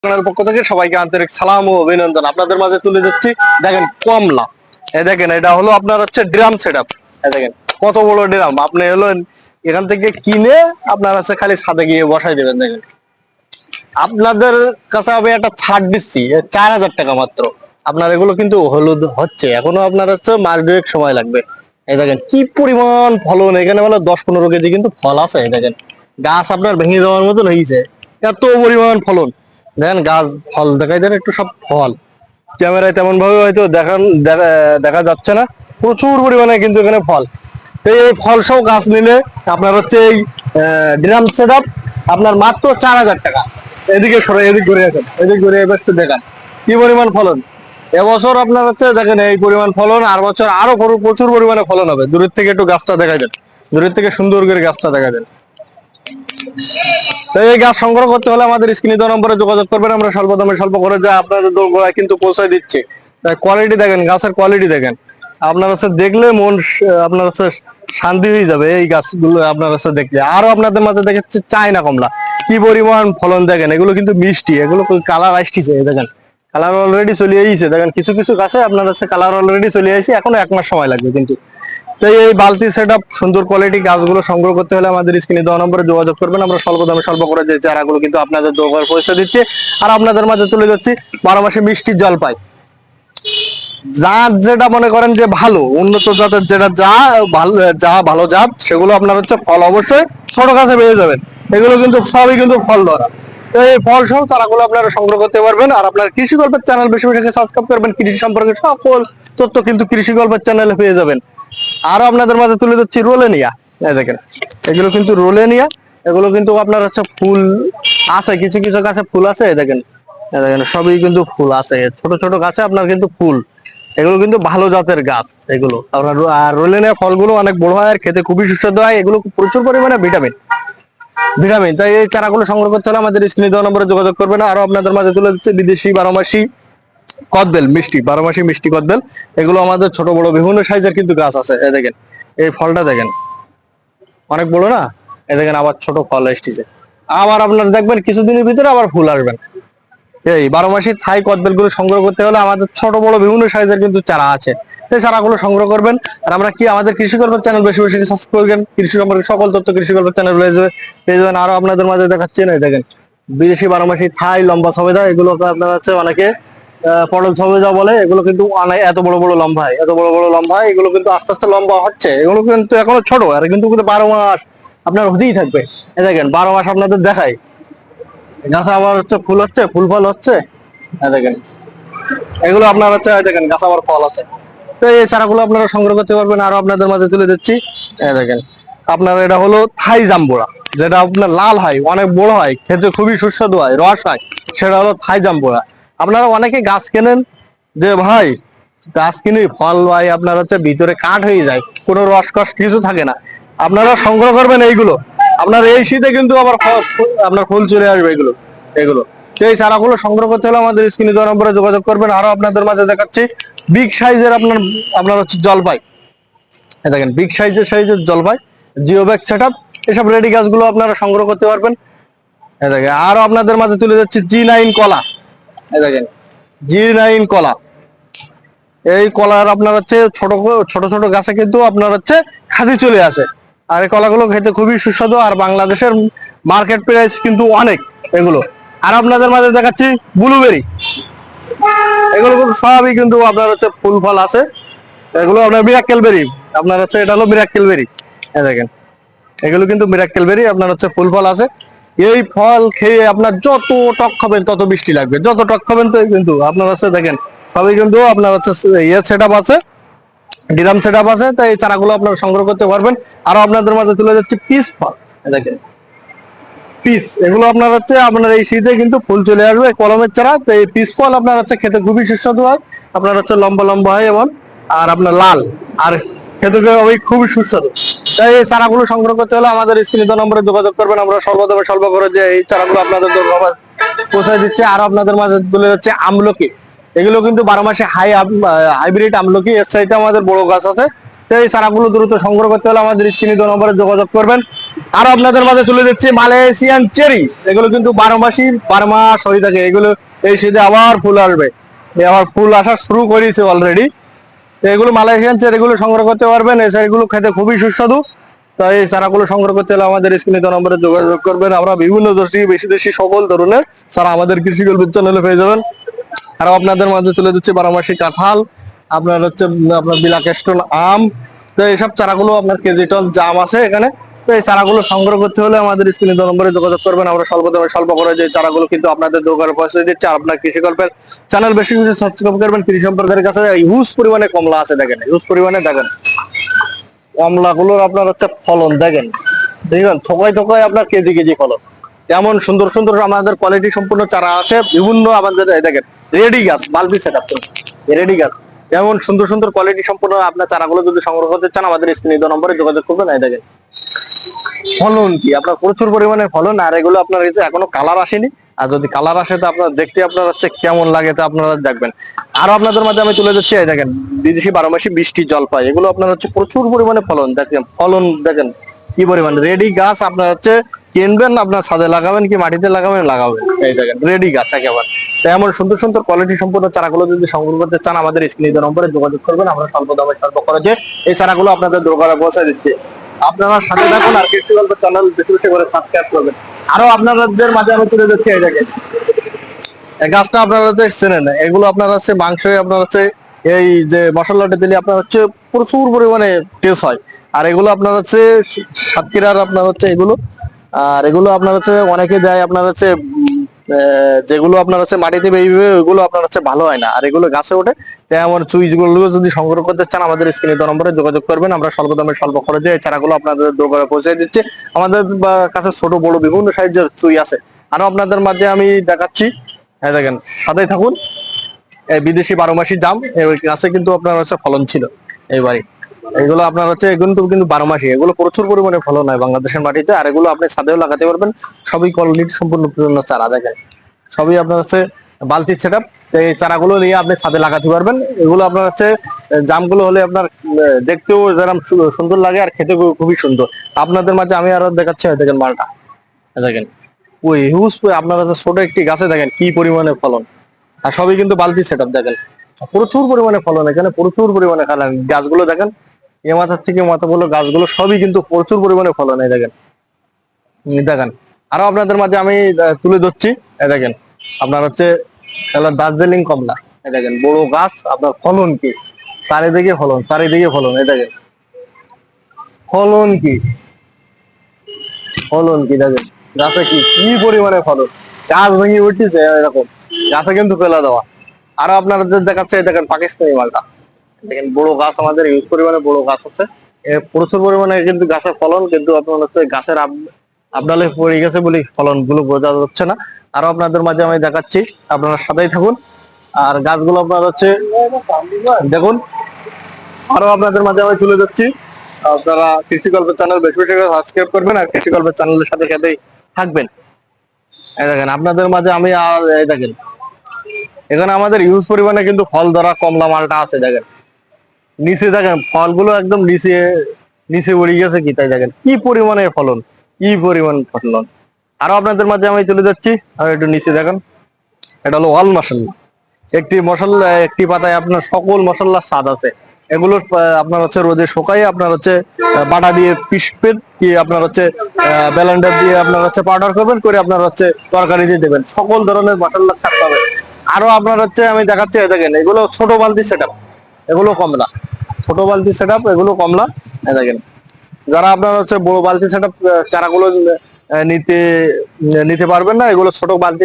পক্ষ থেকে সবাইকে আন্তরিক সালাম ও অভিনন্দন। আপনাদের মাঝে তুলে দিচ্ছি, দেখেন কমলা। দেখেন এটা হলো আপনার হচ্ছে ড্রাম সেট আপ। দেখেন কত বড় ড্রাম। আপনি হলো এখান থেকে কিনে আপনার হচ্ছে খালি ছাদে গিয়ে বসাই দেবেন। দেখেন আপনাদের কাছে আমি একটা ছাড় দিচ্ছি 4,000 টাকা মাত্র। আপনার এগুলো কিন্তু হলুদ হচ্ছে, এখনো আপনার হচ্ছে মাস দুয়েক সময় লাগবে। এই দেখেন কি পরিমাণ ফলন, এখানে বলে 10-15 কেজি কিন্তু ফল আছে। দেখেন গাছ আপনার ভেঙে যাওয়ার মতন হয়েছে, এত পরিমাণ ফলন। দেখেন গাছ ফল দেখাই দেন একটু, সব ফল। ক্যামেরায় তেমন ভাবে হয়তো দেখা যাচ্ছে না, প্রচুর পরিমাণে কিন্তু এখানে ফল। তো এই ফল সহ গাছ নিলে আপনার হচ্ছে এই ড্রাম সেট আপ আপনার মাত্র 4,000 টাকা। এদিকে সরে, এদিক ঘুরে আসেন, এদিক ঘুরে এবার একটু দেখান কি পরিমাণ ফলন। এবছর আপনার হচ্ছে দেখেন এই পরিমাণ ফলন, আর বছর আরো প্রচুর পরিমাণে ফলন হবে। দূরের থেকে একটু গাছটা দেখাই দেন, দূরের থেকে সুন্দর করে গাছটা দেখা দেন। তো এই গাছ সংগ্রহ করতে হলে আমাদের স্ক্রিনে দেওয়া নম্বরে যোগাযোগ করবেন। আমরা স্বল্প দামে স্বল্প করে যা আপনাদের দোরগোড়ায় কিন্তু পৌঁছায় দিচ্ছি। কোয়ালিটি দেখেন, গাছের কোয়ালিটি দেখেন, আপনার হচ্ছে দেখলে মন আপনার হচ্ছে শান্তি হয়ে যাবে। এই গাছগুলো আপনার হচ্ছে দেখলে। আরো আপনাদের মাঝে দেখাচ্ছে চায়না কমলা, কি পরিমাণ ফলন দেখেন। এগুলো কিন্তু মিষ্টি, এগুলো কালার আসছে দেখেন, কালার অলরেডি চলে আসছে। দেখেন কিছু কিছু গাছে আপনার হচ্ছে কালার অলরেডি চলে আসছে, এখনো 1 মাস সময় লাগবে কিন্তু। তাই এই বালতি সেট আপ সুন্দর কোয়ালিটি গাছগুলো সংগ্রহ করতে হলে আমাদের স্ক্রিনে দেওয়া নম্বরে যোগাযোগ করবেন। আমরা স্বল্প দামে স্বল্প করে যে চারাগুলো কিন্তু আপনাদের দোকানে পৌঁছে দিচ্ছি। আর আপনাদের মাঝে তুলে যাচ্ছি 12 মাসে মিষ্টি জলপাই। জাত যেটা মনে করেন যে ভালো উন্নত জাতের, যেটা ভালো জাত, সেগুলো আপনার হচ্ছে ফল অবশ্যই ছোট গাছে পেয়ে যাবেন। এগুলো কিন্তু সবই কিন্তু ফল ধরা। এই ফল সহ চারাগুলো আপনারা সংগ্রহ করতে পারবেন। আর আপনার কৃষি গল্পের চ্যানেল বেশি বেশি সাবস্ক্রাইব করবেন, কৃষি সম্পর্কে সকল তথ্য কিন্তু কৃষি গল্পের চ্যানেলে পেয়ে যাবেন। আরো আপনাদের মাঝে তুলে দিচ্ছি রোলেনিয়া। দেখেন এগুলো কিন্তু রোলেনিয়া, এগুলো কিন্তু আপনার হচ্ছে ফুল আছে, কিছু কিছু গাছে ফুল আছে। দেখেন দেখেন সবই কিন্তু ফুল আছে, ছোট ছোট গাছে আপনার কিন্তু ফুল। এগুলো কিন্তু ভালো জাতের গাছ এগুলো আপনার। আর রোলেনিয়া ফলগুলো অনেক বড় হয় আর খেতে খুবই সুস্বাদু হয়। এগুলো প্রচুর পরিমাণে ভিটামিন ভিটামিন তাই এই চারাগুলো সংগ্রহ করতে হলে আমাদের স্ক্রিনে দেওয়া নম্বরে যোগাযোগ করবেন। আরো আপনাদের মাঝে তুলে দিচ্ছে বিদেশি 12 মাসি কদবেল মিষ্টি, 12 মাসি মিষ্টি কদবেল। এগুলো আমাদের ছোট বড় বিভিন্ন সাইজের কিন্তু গাছ আছে। এই দেখেন এই ফলটা দেখেন অনেক বড় না। এই দেখেন আবার ছোট ফল এসেছে। আবার আপনার দেখবেন কিছুদিনের ভিতরে আবার ফুল আসবেন। এই 12 মাসি থাই কদবেল গুলো সংগ্রহ করতে হলে আমাদের ছোট বড় বিভিন্ন সাইজের কিন্তু চারা আছে, সেই চারাগুলো সংগ্রহ করবেন। আর আমরা কি আমাদের কৃষি গল্পের চ্যানেল বেশি বেশি সাবস্ক্রাইব করবেন, কৃষি সম্পর্কে সকল তথ্য কৃষি গল্পের চ্যানেল পেয়ে যাবেন। আরো আপনাদের মাঝে দেখাচ্ছি না, দেখেন বিদেশি 12 মাসি থাই লম্বা সবেদা। এগুলো আপনার হচ্ছে অনেকে পটল সবেদা বলে। এগুলো কিন্তু এত বড় বড় লম্বা হয়, এত বড় বড় লম্বা হয়। এগুলো কিন্তু আস্তে আস্তে লম্বা হচ্ছে, এগুলো কিন্তু এখনো ছোট, আর কিন্তু 12 মাস আপনার হতেই থাকবে। দেখেন 12 মাস আপনাদের দেখায় গাছে আবার হচ্ছে ফুল হচ্ছে, ফুল ফল হচ্ছে। দেখেন এগুলো আপনার হচ্ছে দেখেন গাছ আবার ফল আছে। তো এই চারাগুলো আপনারা সংগ্রহ করতে পারবেন। আরো আপনাদের মাঝে তুলে দিচ্ছি, দেখেন আপনার এটা হলো থাই জাম্বুরা, যেটা আপনার লাল হয়, অনেক বড় হয়, খেতে খুবই সুস্বাদু হয়, রস হয়, সেটা হলো থাই জাম্বুরা। আপনারা অনেকে গাছ কেনেন যে ভাই গাছ কিনি ফল ভাই আপনার হচ্ছে ভিতরে কাঠ হয়ে যায়, কোনো রস কস কিছু থাকে না। আপনারা সংগ্রহ করবেন এইগুলো, আপনার এই শীতে কিন্তু আবার আপনার ফুল চলে আসবে এগুলো এগুলো। সেই চারাগুলো সংগ্রহ করতে হলে আমাদের স্ক্রিনে দেওয়া নম্বরে যোগাযোগ করবেন। আরো আপনাদের মাঝে দেখাচ্ছি বিগ সাইজের আপনার আপনার হচ্ছে জলপাই। দেখেন বিগ সাইজের জলপাই, জিও ব্যাগ সেট আপ, এসব রেডি গাছগুলো আপনারা সংগ্রহ করতে পারবেন। দেখেন আরো আপনাদের মাঝে তুলে যাচ্ছে G9 কলা। দেখেন G9 কলা, এই কলার আপনার হচ্ছে ছোট ছোট ছোট গাছে কিন্তু আপনার হচ্ছে খাদি চলে আসে। আর এই কলাগুলো খেতে খুবই সুস্বাদু, আর বাংলাদেশের মার্কেট প্রাইস কিন্তু অনেক এগুলো। আর আপনাদের মাঝে দেখাচ্ছি ব্লুবেরি। এগুলো কিন্তু সবই কিন্তু আপনার হচ্ছে ফুল ফল আছে। এগুলো আপনার মিরাক্কেল বেরি, আপনার হচ্ছে এটা হলো মিরাক্কেল বেরি। দেখেন এগুলো কিন্তু মিরাক্কেল বেরি, আপনার হচ্ছে ফুল ফল আছে। এই ফল খেয়ে আপনার যত টক খাবেন তত মিষ্টি লাগবে, যত টক খাবেন তো কিন্তু আপনার হচ্ছে দেখেন সবই কিন্তু আপনার হচ্ছে সেট আপ আছে, ড্রাম সেট আপ আছে। তাই এই চারাগুলো আপনারা সংগ্রহ করতে পারবেন। আরো আপনাদের মাঝে তুলে যাচ্ছে পিস ফল। দেখেন পিস, এগুলো আপনার হচ্ছে আপনার এই শীতে কিন্তু ফুল চলে আসবে, কলমের চারা। তো এই পিস ফল আপনার হচ্ছে খেতে খুবই সুস্বাদু হয়, আপনার হচ্ছে লম্বা লম্বা হয় এবং আর আপনার লাল, আর খেতে ওই খুবই সুস্বাদু। তাই এই চারাগুলো সংগ্রহ করতে হলে আমাদের স্ক্রিনে দেওয়া নম্বরে যোগাযোগ করবেন। আমরা সর্বদামে স্বল্প করে যে এই চারাগুলো আপনাদের পৌঁছায় দিচ্ছে। আরো আপনাদের মাঝে তুলে যাচ্ছে আমলকি। এগুলো কিন্তু 12 মাসে হাইব্রিড আমলকি, এর চাইতে আমাদের বড় গাছ আছে। তো এই চারাগুলো দ্রুত সংগ্রহ করতে হলে আমাদের স্ক্রিনে দেওয়া নম্বরে যোগাযোগ করবেন। আর আপনাদের মাঝে তুলে দিচ্ছি মালয়েশিয়ান চেরি। এগুলো কিন্তু 12 মাসই, 12 মাস হয়ে থাকে এগুলো। এই শীতে আবার ফুল আসবে, আবার ফুল আসা শুরু করেছে অলরেডি। এগুলো মালয়েশিয়ান চেরি, এগুলো সংগ্রহ করতে পারবেন। এই চেরিগুলো খেতে খুবই সুস্বাদু। তাই এই চারাগুলো সংগ্রহ করতে হলে আমাদের স্ক্রিনে দেওয়া নম্বরে যোগাযোগ করবেন। আমরা বিভিন্ন দেশি বেশি দেশি সকল ধরনের চারা আমাদের কৃষি গল্পের চ্যানেলে পেয়ে যাবেন। আর আপনাদের মাঝে তুলে দিচ্ছি 12 মাসি কাঁঠাল, আপনার হচ্ছে আপনার বিলাক স্টোন আম। তো এইসব চারাগুলো আপনার কেজি টন জাম আছে এখানে। তো এই চারাগুলো সংগ্রহ করতে হলে আমাদের স্ক্রিনে দেওয়া নম্বরে যোগাযোগ করবেন। আমরা স্বল্প দামে স্বল্প করে যে চারাগুলো কিন্তু আপনাদের দোকানে পৌঁছে দিচ্ছে। আর আপনার কৃষি গল্পের চ্যানেল বেশি বেশি সাবস্ক্রাইব করবেন। কৃষি সম্প্রদায়ের কাছে হিউজ পরিমাণে কমলা আছে, দেখেন হিউজ পরিমাণে। দেখেন কমলা গুলোর আপনার হচ্ছে ফলন দেখেন, দেখবেন থোকায় থোকায় আপনার কেজি কেজি ফলন। এমন সুন্দর সুন্দর আমাদের কোয়ালিটি সম্পূর্ণ চারা আছে বিভিন্ন আমাদের। দেখেন রেডি গাছ, বালতি সেট আপ রেডি গাছ। এমন সুন্দর সুন্দর কোয়ালিটি সম্পূর্ণ আপনার চারাগুলো যদি সংগ্রহ করতে চান আমাদের স্ক্রিনে দেওয়া নম্বরে যোগাযোগ করবেন। এই দেখেন ফলন কি আপনার প্রচুর পরিমাণে ফলন। আর এগুলো আপনার এখনো কালার আসেনি। আর যদি কালার আসে তো আপনার দেখতে আপনার হচ্ছে কেমন লাগে তা আপনারা দেখবেন। আরো আপনাদের মাঝে আমি তুলে দিচ্ছি, এই দেখেন বিদেশি 12 মাসি বৃষ্টি জলপাই। এগুলো আপনার হচ্ছে প্রচুর পরিমাণে ফলন। দেখেন ফলন দেখেন কি পরিমাণ। রেডি গাছ আপনার হচ্ছে কিনবেন, আপনার ছাদে লাগাবেন কি মাটিতে লাগাবেন লাগাবেন। এই দেখেন রেডি গাছ একেবারে। তো এমন সুন্দর সুন্দর কোয়ালিটি সম্পূর্ণ চারাগুলো যদি সংগ্রহ করতে চান আমাদের স্ক্রিনে দেওয়া নম্বরে যোগাযোগ করবেন। আমরা স্বল্প দামে স্বল্প খরচে এই চারাগুলো আপনাদের দোকানে পৌঁছে দিচ্ছি। আপনারা সাথে থাকুন আর কৃষি গল্প চ্যানেল বেশি বেশি করে সাবস্ক্রাইব করবেন। আরো আপনাদের মাঝে আমি তুলে দিচ্ছি, এই দেখেন এই গাছটা আপনারা দেখছেন না, এগুলো আপনার হচ্ছে মাংস, আপনার হচ্ছে এই যে মশলাটা দিলে আপনার হচ্ছে প্রচুর পরিমাণে টেস্ট হয়। আর এগুলো আপনার হচ্ছে সাতক্ষীরার আপনার হচ্ছে এগুলো। আর এগুলো আপনার হচ্ছে অনেকে দেয় আপনার হচ্ছে যেগুলো আপনার হচ্ছে মাটিতে বেরিয়ে ওইগুলো আপনার হচ্ছে ভালো হয় না, আর এগুলো গাছে ওঠে। তাই আমার চুইজ গুলো যদি সংগ্রহ করতে চান আমাদের স্ক্রিনে দেওয়া নম্বরে যোগাযোগ করবেন। আমরা স্বল্প দামে স্বল্প খরচে এই চারাগুলো আপনাদের দোকানে পৌঁছে দিচ্ছি। আমাদের কাছে ছোট বড় বিভিন্ন সাইজের চুই আছে। আরো আপনাদের মাঝে আমি দেখাচ্ছি, এই দেখেন সাথেই থাকুন। এই বিদেশি 12 মাসি জাম এই গাছে কিন্তু আপনার হচ্ছে ফলন ছিল এইবারে। এগুলো আপনার হচ্ছে এগুলো কিন্তু 12 মাসি, এগুলো প্রচুর পরিমাণে ফলন হয় বাংলাদেশের মাটিতে। আর এগুলো আপনি ছাদেও লাগাতে পারবেন। সবই কোয়ালিটি সম্পূর্ণ পূর্ণ চারা, দেখেন সবই আপনার হচ্ছে বালতির সেট আপ। এই চারাগুলো নিয়ে আপনি ছাদে লাগাতে পারবেন। এগুলো আপনার হচ্ছে জামগুলো হলে আপনার দেখতেও যেরকম সুন্দর লাগে আর খেতে খুবই সুন্দর। আপনাদের মাঝে আমি আরো দেখাচ্ছি, দেখেন মালটা দেখেন ওই হিউজ আপনার হচ্ছে ছোট একটি গাছে দেখেন কি পরিমাণে ফলন। আর সবই কিন্তু বালতি সেট আপ। দেখেন প্রচুর পরিমাণে ফলন, এখানে প্রচুর পরিমাণে ফলন। গাছগুলো দেখেন এ মাথার থেকে মাথা বলো গাছগুলো সবই কিন্তু প্রচুর পরিমাণে ফলন। এই দেখেন দেখেন আরো আপনাদের মাঝে আমি তুলে ধরছি, এই দেখেন আপনার হচ্ছে দার্জিলিং কমলা। এই দেখেন বড় গাছ, আপনার ফলন কি চারিদিকে ফলন, চারিদিকে ফলন। এই দেখেন ফলন কি, ফলন কি দেখেন গাছে কি কি পরিমাণে ফলন। গাছ ভেঙে উঠতেছে এরকম, গাছে কিন্তু ফেলা দেওয়া। আরো আপনাদের দেখাচ্ছে, দেখেন পাকিস্তানি মালটা। দেখেন বড় গাছ, আমাদের ইউজ পরিমাণে বড় গাছ আছে। প্রচুর পরিমাণে কিন্তু গাছের ফলন, কিন্তু আপনার হচ্ছে গাছের আপনালে পড়ে গেছে বলে ফলন গুলো বোঝা যাচ্ছে না। আরো আপনাদের মাঝে আমি দেখাচ্ছি, আপনারা সাথেই থাকুন। আর গাছগুলো আপনার হচ্ছে দেখুন। আরো আপনাদের মাঝে আমি তুলে যাচ্ছি, আপনারা কৃষি গল্পের চ্যানেল বেশি বেশি করে সাবস্ক্রাইব করবেন আর কৃষি গল্পের চ্যানেলের সাথে সাথেই থাকবেন। এই দেখেন আপনাদের মাঝে আমি আর এই দেখেন এখানে আমাদের ইউজ পরিমাণে কিন্তু ফল ধরা কমলা মালটা আছে। দেখেন নিচে দেখেন ফলগুলো একদম নিচে নিচে উড়ে গেছে কি, তাই দেখেন কি পরিমাণে ফলন, কি পরিমাণ ফলন। আরো আপনাদের মাঝে আমি তুলে যাচ্ছি, আর একটু নিচে দেখেন এটা হলো ওয়াল মশলা। একটি মশলা, একটি পাতায় আপনার সকল মশলার স্বাদ আছে। এগুলো আপনার হচ্ছে রোদে শুকাই আপনার হচ্ছে বাটা দিয়ে পিষবেন কি আপনার হচ্ছে ব্লেন্ডার দিয়ে আপনার হচ্ছে পাউডার করবেন করে আপনার হচ্ছে তরকারি দিয়ে দেবেন, সকল ধরনের মশলা স্বাদ পাবেন। আরো আপনার হচ্ছে আমি দেখাচ্ছি, দেখেন এগুলো ছোট বালতি সেট আপ, এগুলো কমলা ছোট বালতি সেট আপ, এগুলো কমলা। দেখেন যারা আপনার হচ্ছে বড় বালতি সেট আপ চারাগুলো নিতে নিতে পারবেন না, এগুলো ছোট বালতি